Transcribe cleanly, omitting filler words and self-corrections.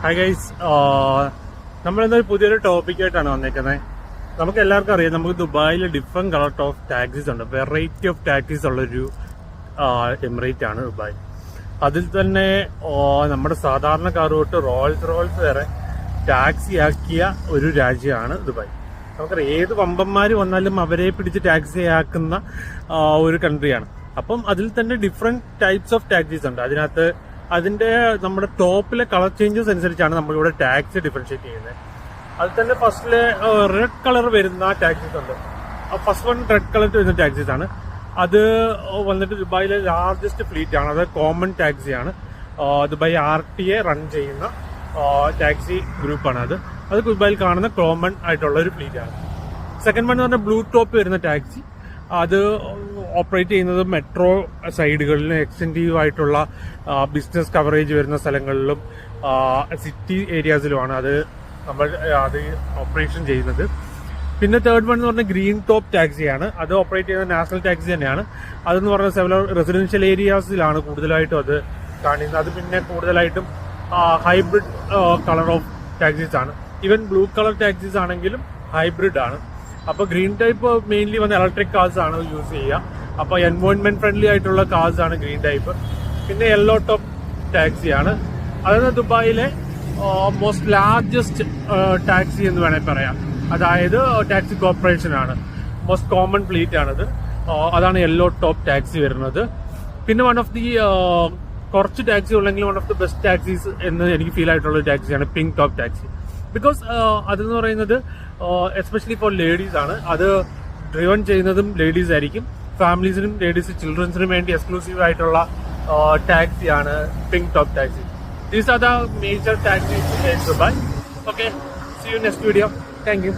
Hi guys, നമ്മളെന്തായാലും പുതിയൊരു ടോപ്പിക്കായിട്ടാണ് വന്നേക്കുന്നത്. നമുക്ക് എല്ലാവർക്കും അറിയാം, നമുക്ക് ദുബായിൽ ഡിഫറെന്റ് കളർ ഓഫ് ടാക്സീസ് ഉണ്ട്. വെറൈറ്റി ഓഫ് ടാക്സീസ് ഉള്ളൊരു എമിറേറ്റ് ആണ് ദുബായ്. അതിൽ തന്നെ നമ്മുടെ സാധാരണക്കാർ തൊട്ട് റോൾസ് വരെ ടാക്സി ആക്കിയ ഒരു രാജ്യമാണ് ദുബായ്. നമുക്കറിയാം, ഏത് വമ്പന്മാർ വന്നാലും അവരെ പിടിച്ച് ടാക്സി ആക്കുന്ന ഒരു കൺട്രിയാണ്. അപ്പം അതിൽ തന്നെ ഡിഫറെന്റ് ടൈപ്സ് ഓഫ് ടാക്സീസ് ഉണ്ട്. അതിനകത്ത് അതിന്റെ നമ്മുടെ ടോപ്പിലെ കളർ ചേഞ്ചസ് അനുസരിച്ചാണ് നമ്മളിവിടെ ടാക്സി ഡിഫറൻഷിയേറ്റ് ചെയ്യുന്നത്. അതിൽ തന്നെ ഫസ്റ്റിലെ റെഡ് കളർ വരുന്ന ടാക്സീസ് ഉണ്ട്. ഫസ്റ്റ് വൺ റെഡ് കളർ വരുന്ന ടാക്സീസ് ആണ്. അത് വന്നിട്ട് ദുബായിലെ ലാർജസ്റ്റ് ഫ്ലീറ്റ് ആണ്. അത് കോമൺ ടാക്സിയാണ്. ദുബായ് RTA റൺ ചെയ്യുന്ന ടാക്സി ഗ്രൂപ്പാണ് അത് ദുബായിൽ കാണുന്ന കോമൺ ആയിട്ടുള്ള ഒരു ഫ്ലീറ്റ് ആണ്. സെക്കൻഡ് വൺ എന്ന് പറഞ്ഞാൽ ബ്ലൂ ടോപ്പ് വരുന്ന ടാക്സി. അത് ഓപ്പറേറ്റ് ചെയ്യുന്നത് മെട്രോ സൈഡുകളിലും എക്സ്റ്റൻറ്റീവ് ആയിട്ടുള്ള ബിസിനസ് കവറേജ് വരുന്ന സ്ഥലങ്ങളിലും സിറ്റി ഏരിയാസിലുമാണ് അത് ഓപ്പറേഷൻ ചെയ്യുന്നത്. പിന്നെ തേർഡ് വൺ എന്ന് പറഞ്ഞാൽ ഗ്രീൻ ടോപ്പ് ടാക്സിയാണ്. അത് ഓപ്പറേറ്റ് ചെയ്യുന്ന നാഷണൽ ടാക്സി തന്നെയാണ്. അതെന്ന് പറഞ്ഞാൽ സെവലർ റെസിഡൻഷ്യൽ ഏരിയാസിലാണ് കൂടുതലായിട്ടും അത് കാണിക്കുന്നത്. അത് പിന്നെ കൂടുതലായിട്ടും ഹൈബ്രിഡ് കളർ ഓഫ് ടാക്സീസ് ആണ്. ഈവൻ ബ്ലൂ കളർ ടാക്സീസ് ആണെങ്കിലും ഹൈബ്രിഡ് ആണ്. അപ്പോൾ ഗ്രീൻ ടൈപ്പ് മെയിൻലി വന്ന് ഇലക്ട്രിക് കാർസ് ആണ് യൂസ് ചെയ്യുക. അപ്പോൾ എൻവയോൺമെന്റ് ഫ്രണ്ട്ലി ആയിട്ടുള്ള കാർസ് ആണ് ഗ്രീൻ ടൈപ്പ്. പിന്നെ യെല്ലോ ടോപ്പ് ടാക്സിയാണ്. അതായത് ദുബായിലെ മോസ്റ്റ് ലാർജസ്റ്റ് ടാക്സി എന്ന് വേണമെങ്കിൽ പറയാം. അതായത് ടാക്സി കോർപ്പറേഷൻ ആണ്. മോസ്റ്റ് കോമൺ ഫ്ലീറ്റ് ആണത്. അതാണ് യെല്ലോ ടോപ്പ് ടാക്സി വരുന്നത്. പിന്നെ വൺ ഓഫ് ദി കുറച്ച് ടാക്സി ഉള്ളെങ്കിൽ one of the best taxis എന്ന് എനിക്ക് ഫീൽ ആയിട്ടുള്ള ടാക്സിയാണ് പിങ്ക് ടോപ്പ് ടാക്സി. ബിക്കോസ് അതെന്ന് പറയുന്നത് എസ്പെഷ്യലി ഫോർ ലേഡീസ് ആണ്. അത് ഡ്രിവൺ ചെയ്യുന്നതും ലേഡീസ് ആയിരിക്കും. ഫാമിലീസിനും ലേഡീസ് ചിൽഡ്രൻസിനും വേണ്ടി എക്സ്ക്ലൂസീവ് ആയിട്ടുള്ള ടാക്സിയാണ് pink top taxi. These are the major taxis in Dubai. Okay, see you next video. Thank you.